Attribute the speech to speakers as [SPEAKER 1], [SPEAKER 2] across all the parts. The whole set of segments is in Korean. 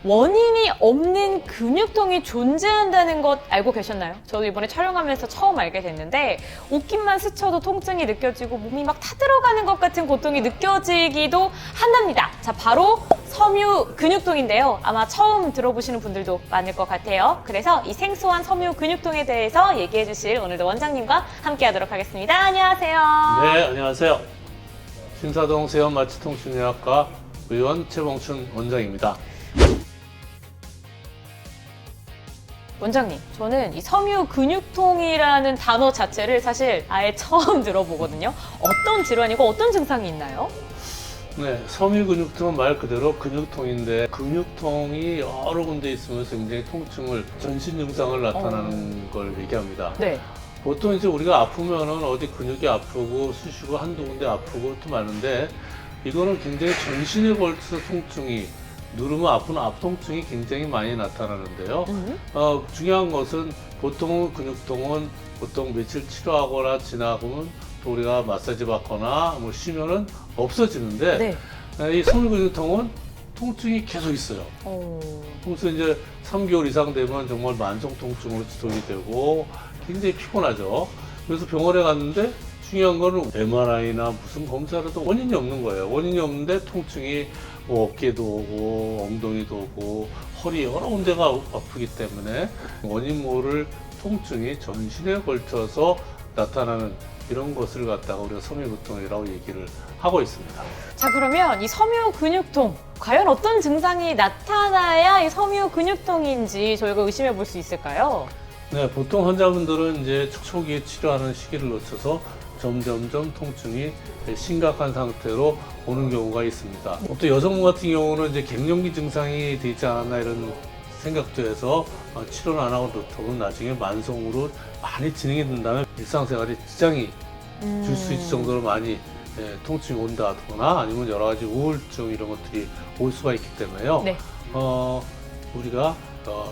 [SPEAKER 1] 원인이 없는 근육통이 존재한다는 것 알고 계셨나요? 저도 이번에 촬영하면서 처음 알게 됐는데 옷깃만 스쳐도 통증이 느껴지고 몸이 막 타들어가는 것 같은 고통이 느껴지기도 한답니다. 자, 바로 섬유 근육통인데요. 아마 처음 들어보시는 분들도 많을 것 같아요. 그래서 이 생소한 섬유 근육통에 대해서 얘기해 주실 오늘도 원장님과 함께 하도록 하겠습니다. 안녕하세요.
[SPEAKER 2] 네, 안녕하세요. 신사동 세연마취통신의학과 의원 최봉춘 원장입니다.
[SPEAKER 1] 원장님, 저는 이 섬유 근육통이라는 단어 자체를 사실 아예 처음 들어보거든요. 어떤 질환이고 어떤 증상이 있나요?
[SPEAKER 2] 네, 섬유 근육통은 말 그대로 근육통인데 근육통이 여러 군데 있으면서 굉장히 통증을 전신 증상을 나타나는 걸 얘기합니다.
[SPEAKER 1] 네.
[SPEAKER 2] 보통 이제 우리가 아프면은 어디 근육이 아프고 쑤시고 한두 군데 아프고 또 많은데 이거는 굉장히 전신에 걸쳐서 통증이 누르면 아픈 압통증이 굉장히 많이 나타나는데요. 중요한 것은 보통 근육통은 보통 며칠 치료하거나 지나고는 또 우리가 마사지 받거나 뭐 쉬면은 없어지는데
[SPEAKER 1] 네.
[SPEAKER 2] 이 섬유 근육통은 통증이 계속 있어요. 그래서 이제 3개월 이상 되면 정말 만성 통증으로 지속이 되고 굉장히 피곤하죠. 그래서 병원에 갔는데 중요한 거는 MRI나 무슨 검사를 해도 원인이 없는 거예요. 원인이 없는데 통증이 뭐 어깨도 오고 엉덩이도 오고 허리 여러 군데가 아프기 때문에 원인 모를 통증이 전신에 걸쳐서 나타나는 이런 것을 갖다가 우리가 섬유근육통이라고 얘기를 하고 있습니다.
[SPEAKER 1] 자, 그러면 이 섬유 근육통, 과연 어떤 증상이 나타나야 이 섬유 근육통인지 저희가 의심해 볼 수 있을까요?
[SPEAKER 2] 네, 보통 환자분들은 이제 초기에 치료하는 시기를 놓쳐서 점점점 통증이 심각한 상태로 오는 경우가 있습니다. 또 여성분 같은 경우는 이제 갱년기 증상이 되지 않았나 이런 생각도 해서 치료를 안 하고 놓다보면 나중에 만성으로 많이 진행이 된다면 일상생활에 지장이 줄 수 있을 정도로 많이 통증이 온다거나 아니면 여러 가지 우울증 이런 것들이 올 수가 있기 때문에요.
[SPEAKER 1] 네.
[SPEAKER 2] 우리가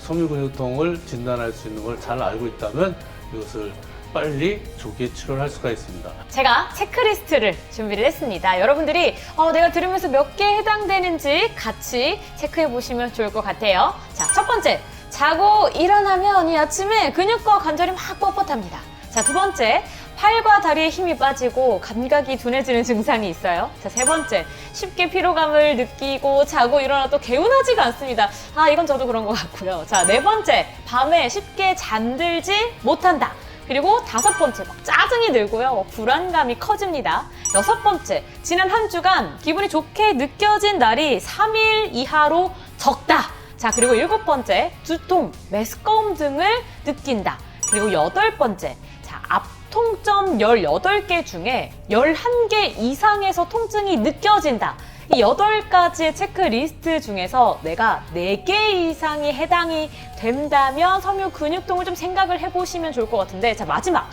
[SPEAKER 2] 섬유 근육통을 진단할 수 있는 걸 잘 알고 있다면 이것을 빨리 조기에 치료를 할 수가 있습니다.
[SPEAKER 1] 제가 체크리스트를 준비를 했습니다. 여러분들이 내가 들으면서 몇 개에 해당되는지 같이 체크해 보시면 좋을 것 같아요. 자, 첫 번째, 자고 일어나면 이 아침에 근육과 관절이 막 뻣뻣합니다. 자, 두 번째, 팔과 다리에 힘이 빠지고 감각이 둔해지는 증상이 있어요. 자, 세 번째, 쉽게 피로감을 느끼고 자고 일어나도 개운하지가 않습니다. 이건 저도 그런 것 같고요. 자, 네 번째, 밤에 쉽게 잠들지 못한다. 그리고 다섯 번째, 막 짜증이 들고요. 불안감이 커집니다. 여섯 번째, 지난 한 주간 기분이 좋게 느껴진 날이 3일 이하로 적다. 자, 그리고 일곱 번째, 두통, 메스꺼움 등을 느낀다. 그리고 여덟 번째, 자, 통점 18개 중에 11개 이상에서 통증이 느껴진다. 이 8가지의 체크리스트 중에서 내가 4개 이상이 해당이 된다면 섬유 근육통을 좀 생각을 해보시면 좋을 것 같은데, 자, 마지막.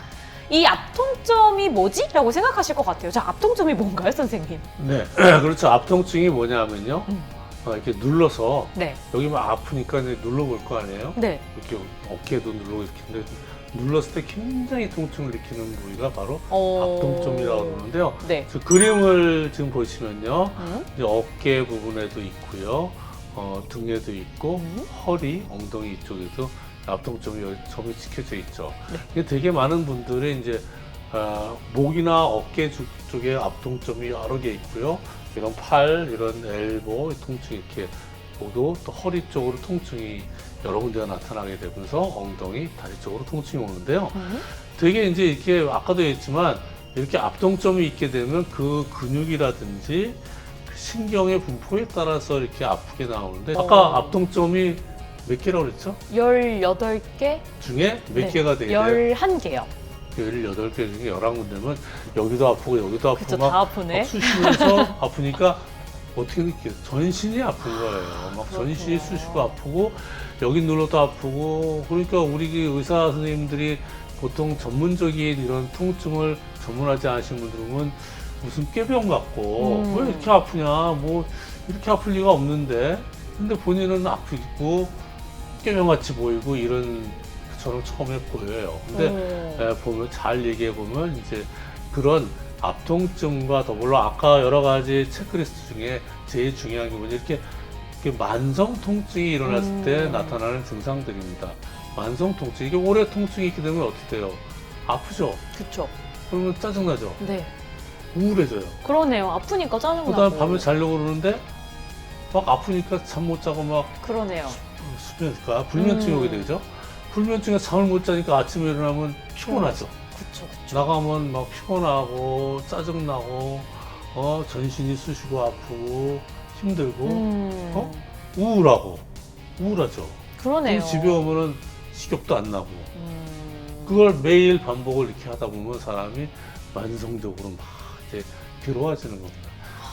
[SPEAKER 1] 이 압통점이 뭐지? 라고 생각하실 것 같아요. 자, 압통점이 뭔가요, 선생님?
[SPEAKER 2] 네, 그렇죠. 압통증이 뭐냐면요. 이렇게 눌러서
[SPEAKER 1] 네.
[SPEAKER 2] 여기 막 아프니까 이제 눌러볼 거 아니에요?
[SPEAKER 1] 네.
[SPEAKER 2] 이렇게 어깨도 누르고 이렇게 근데 눌렀을 때 굉장히 통증을 느끼는 부위가 바로 압통점이라고 그러는데요.
[SPEAKER 1] 네.
[SPEAKER 2] 저 그림을 지금 보시면요. 이제 어깨 부분에도 있고요. 등에도 있고 허리, 엉덩이 이쪽에도 압통점이 점이 찍혀져 있죠.
[SPEAKER 1] 네.
[SPEAKER 2] 이게 되게 많은 분들이 이제 목이나 어깨 쪽에 압통점이 여러 개 있고요. 이런 팔, 이런 엘보 통증 이렇게 오도 또 허리 쪽으로 통증이 여러 군데가 나타나게 되면서 엉덩이, 다리 쪽으로 통증이 오는데요. 되게 이제 이렇게 아까도 했지만 이렇게 압통점이 있게 되면 그 근육이라든지 그 신경의 분포에 따라서 이렇게 아프게 나오는데 아까 압통점이 몇 개라고 그랬죠?
[SPEAKER 1] 18개?
[SPEAKER 2] 중에 몇
[SPEAKER 1] 네.
[SPEAKER 2] 개가 되게 돼요?
[SPEAKER 1] 11개요.
[SPEAKER 2] 18개 중에 11군데면 여기도 아프고 여기도 아프고
[SPEAKER 1] 그쵸,
[SPEAKER 2] 막
[SPEAKER 1] 다 아프네.
[SPEAKER 2] 막 쑤시면서 아프니까 어떻게 느껴요? 전신이 아픈 거예요. 막 전신이 쑤시고 아프고 여기 눌러도 아프고 그러니까 우리 의사 선생님들이 보통 전문적인 이런 통증을 전문하지 않으신 분들은 무슨 꾀병 같고 왜 이렇게 아프냐 뭐 이렇게 아플 리가 없는데 근데 본인은 아프고 꾀병같이 보이고 이런 저는 처음에 보여요. 근데 보면 잘 얘기해 보면 이제 그런 압통증과 더불어 아까 여러 가지 체크리스트 중에 제일 중요한 게 뭐냐 이렇게 이게 만성 통증이 일어났을 때 나타나는 증상들입니다. 만성 통증, 이게 오래 통증이 있게 되면 어떻게 돼요? 아프죠?
[SPEAKER 1] 그쵸.
[SPEAKER 2] 그러면 짜증나죠?
[SPEAKER 1] 네.
[SPEAKER 2] 우울해져요.
[SPEAKER 1] 그러네요. 아프니까 짜증나고.
[SPEAKER 2] 그다음 밤에 자려고 그러는데 막 아프니까 잠 못 자고 막
[SPEAKER 1] 그러네요.
[SPEAKER 2] 수면일까 불면증이 오게 되죠. 불면증에 잠을 못 자니까 아침에 일어나면 피곤하죠.
[SPEAKER 1] 그쵸.
[SPEAKER 2] 나가면 막 피곤하고 짜증나고 전신이 쑤시고 아프고 힘들고 우울하죠.
[SPEAKER 1] 그러네요.
[SPEAKER 2] 그리고 집에 오면은 식욕도 안 나고 그걸 매일 반복을 이렇게 하다 보면 사람이 만성적으로 막 이제 괴로워지는 겁니다.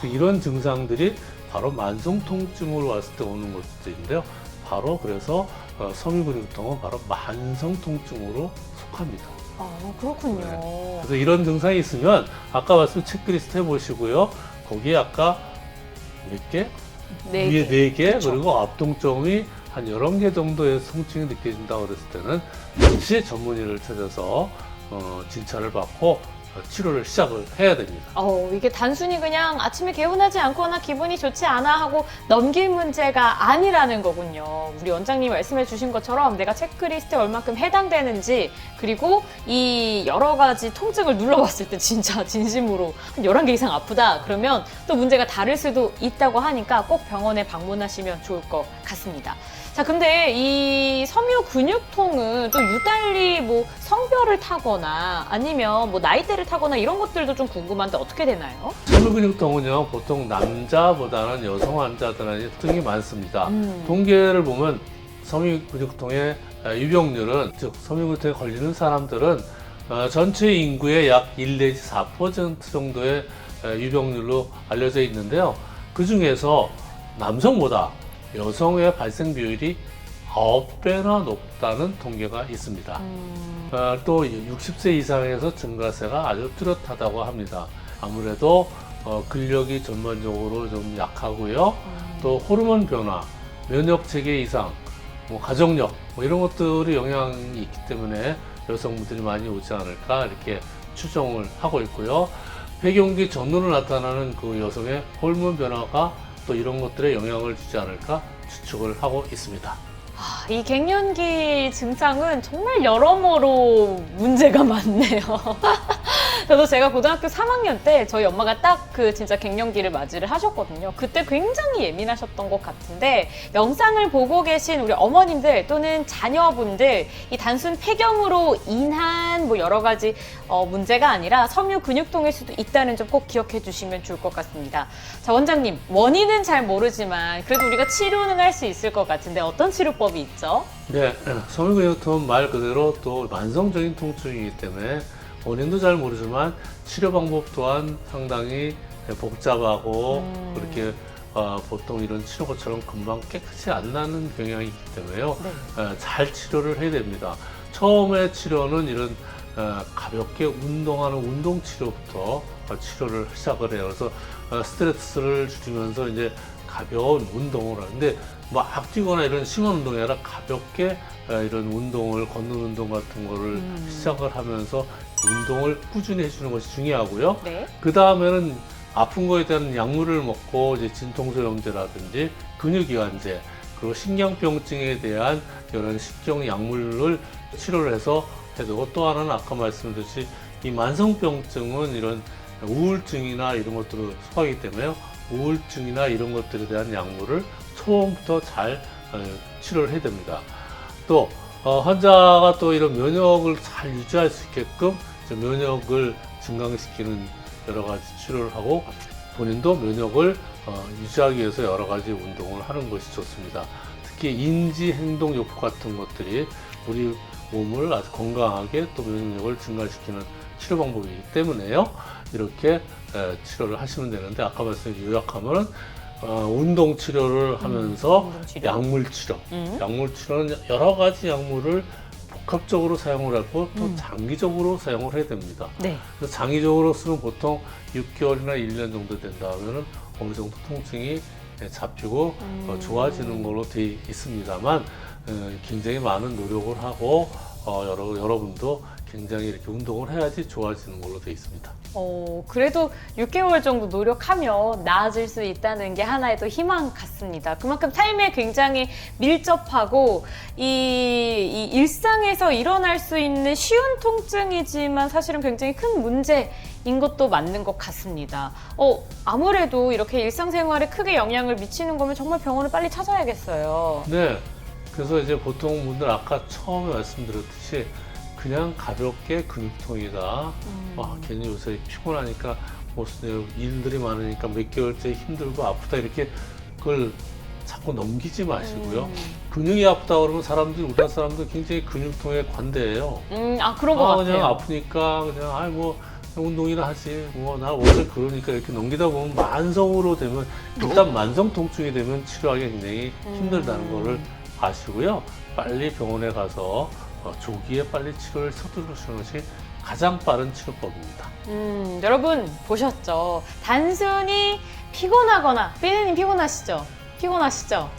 [SPEAKER 2] 이런 증상들이 바로 만성 통증으로 왔을 때 오는 것들인데요. 바로 그래서 섬유근육통은 바로 만성 통증으로 속합니다.
[SPEAKER 1] 아, 그렇군요.
[SPEAKER 2] 네. 그래서 이런 증상이 있으면 아까 말씀 체크리스트 해보시고요. 거기에 아까 몇 개?
[SPEAKER 1] 네
[SPEAKER 2] 위에
[SPEAKER 1] 개.
[SPEAKER 2] 4개,
[SPEAKER 1] 그쵸.
[SPEAKER 2] 그리고 앞동점이 한 11개 정도의 통증이 느껴진다고 그랬을 때는 즉시 전문의를 찾아서 진찰을 받고 치료를 시작을 해야 됩니다.
[SPEAKER 1] 이게 단순히 그냥 아침에 개운하지 않거나 기분이 좋지 않아 하고 넘길 문제가 아니라는 거군요. 우리 원장님이 말씀해 주신 것처럼 내가 체크리스트에 얼만큼 해당되는지, 그리고 이 여러 가지 통증을 눌러봤을 때 진짜 진심으로 한 11개 이상 아프다 그러면 또 문제가 다를 수도 있다고 하니까 꼭 병원에 방문하시면 좋을 것 같습니다. 자, 근데 이 섬유 근육통은 또 유달리 뭐 성별을 타거나 아니면 뭐 나이대를 타거나 이런 것들도 좀 궁금한데 어떻게 되나요?
[SPEAKER 2] 섬유근육통은요, 보통 남자보다는 여성 환자들한테 통증이 많습니다. 통계를 보면 섬유근육통의 유병률은, 즉 섬유근육통에 걸리는 사람들은 전체 인구의 약 1 내지 4% 정도의 유병률로 알려져 있는데요. 그 중에서 남성보다 여성의 발생 비율이 9배나 높다는 통계가 있습니다. 또 60세 이상에서 증가세가 아주 뚜렷하다고 합니다. 아무래도 근력이 전반적으로 좀 약하고요. 또 호르몬 변화, 면역 체계 이상, 뭐 가족력 이런 것들이 영향이 있기 때문에 여성분들이 많이 오지 않을까 이렇게 추정을 하고 있고요. 폐경기 전후로 나타나는 그 여성의 호르몬 변화가 또 이런 것들에 영향을 주지 않을까 추측을 하고 있습니다.
[SPEAKER 1] 이 갱년기 증상은 정말 여러모로 문제가 많네요. 저도 제가 고등학교 3학년 때 저희 엄마가 딱 그 진짜 갱년기를 맞이를 하셨거든요. 그때 굉장히 예민하셨던 것 같은데, 영상을 보고 계신 우리 어머님들 또는 자녀분들, 이 단순 폐경으로 인한 뭐 여러 가지 문제가 아니라 섬유 근육통일 수도 있다는 점 꼭 기억해 주시면 좋을 것 같습니다. 자, 원장님, 원인은 잘 모르지만 그래도 우리가 치료는 할 수 있을 것 같은데 어떤 치료법이 있죠?
[SPEAKER 2] 네, 섬유근육통은 말 그대로 또 만성적인 통증이기 때문에 원인도 잘 모르지만 치료 방법 또한 상당히 복잡하고 그렇게 보통 이런 치료처럼 금방 깨끗이 안 나는 경향이 있기 때문에요.
[SPEAKER 1] 네.
[SPEAKER 2] 잘 치료를 해야 됩니다. 처음에 치료는 이런 가볍게 운동하는 운동 치료부터 치료를 시작을 해요. 그래서 스트레스를 줄이면서 이제 가벼운 운동을 하는데 막 뛰거나 이런 심한 운동이 아니라 가볍게 이런 운동을, 걷는 운동 같은 거를 시작을 하면서 운동을 꾸준히 해주는 것이 중요하고요.
[SPEAKER 1] 네.
[SPEAKER 2] 그 다음에는 아픈 거에 대한 약물을 먹고 이제 진통소염제라든지 근육이완제, 그리고 신경병증에 대한 이런 식경 약물을 치료를 해서 해두고, 또 하나는 아까 말씀드렸듯이 이 만성병증은 이런 우울증이나 이런 것들을 소화하기 때문에 우울증이나 이런 것들에 대한 약물을 처음부터 잘 치료를 해야 됩니다. 또 환자가 또 이런 면역을 잘 유지할 수 있게끔 면역을 증강시키는 여러 가지 치료를 하고, 본인도 면역을 유지하기 위해서 여러 가지 운동을 하는 것이 좋습니다. 특히 인지 행동 요법 같은 것들이 우리 몸을 아주 건강하게 또 면역력을 증가시키는 치료 방법이기 때문에요. 이렇게 치료를 하시면 되는데, 아까 말씀드린 요약하면 운동 치료를 하면서
[SPEAKER 1] 운동 치료.
[SPEAKER 2] 약물 치료. 약물 치료는 여러 가지 약물을 복합적으로 사용을 하고 또 장기적으로 사용을 해야 됩니다.
[SPEAKER 1] 네.
[SPEAKER 2] 그래서 장기적으로 쓰면 보통 6개월이나 1년 정도 된다 하면은 어느 정도 통증이 잡히고 좋아지는 걸로 되어 있습니다만, 굉장히 많은 노력을 하고 여러분도 굉장히 이렇게 운동을 해야지 좋아지는 걸로 되어 있습니다.
[SPEAKER 1] 그래도 6개월 정도 노력하면 나아질 수 있다는 게 하나의 또 희망 같습니다. 그만큼 삶에 굉장히 밀접하고 이 일상에서 일어날 수 있는 쉬운 통증이지만 사실은 굉장히 큰 문제인 것도 맞는 것 같습니다. 아무래도 이렇게 일상생활에 크게 영향을 미치는 거면 정말 병원을 빨리 찾아야겠어요.
[SPEAKER 2] 네. 그래서 이제 보통 분들 아까 처음에 말씀드렸듯이 그냥 가볍게 근육통이다. 괜히 요새 피곤하니까 무슨 일들이 많으니까 몇 개월째 힘들고 아프다 이렇게 그걸 자꾸 넘기지 마시고요. 근육이 아프다 그러면 우리나라 사람들 굉장히 근육통에 관대해요.
[SPEAKER 1] 그런 것 같아요.
[SPEAKER 2] 그냥 아프니까 그냥 뭐 운동이나 하지. 나 원래 그러니까 이렇게 넘기다 보면 만성으로 되면 일단 만성 통증이 되면 치료하기 굉장히 힘들다는 거를 아시고요. 빨리 병원에 가서 조기에 빨리 치료를 서두르시는 것이 가장 빠른 치료법입니다.
[SPEAKER 1] 여러분 보셨죠? 단순히 피곤하거나, 삐느님 피곤하시죠?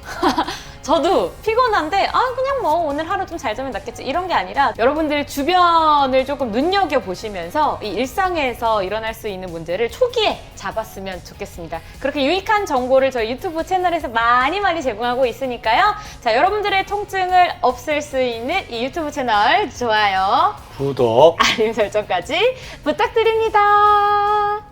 [SPEAKER 1] 저도 피곤한데 그냥 뭐 오늘 하루 좀 잘 자면 낫겠지 이런 게 아니라 여러분들 주변을 조금 눈여겨보시면서 이 일상에서 일어날 수 있는 문제를 초기에 잡았으면 좋겠습니다. 그렇게 유익한 정보를 저희 유튜브 채널에서 많이 제공하고 있으니까요. 자, 여러분들의 통증을 없앨 수 있는 이 유튜브 채널 좋아요,
[SPEAKER 2] 구독,
[SPEAKER 1] 알림 설정까지 부탁드립니다.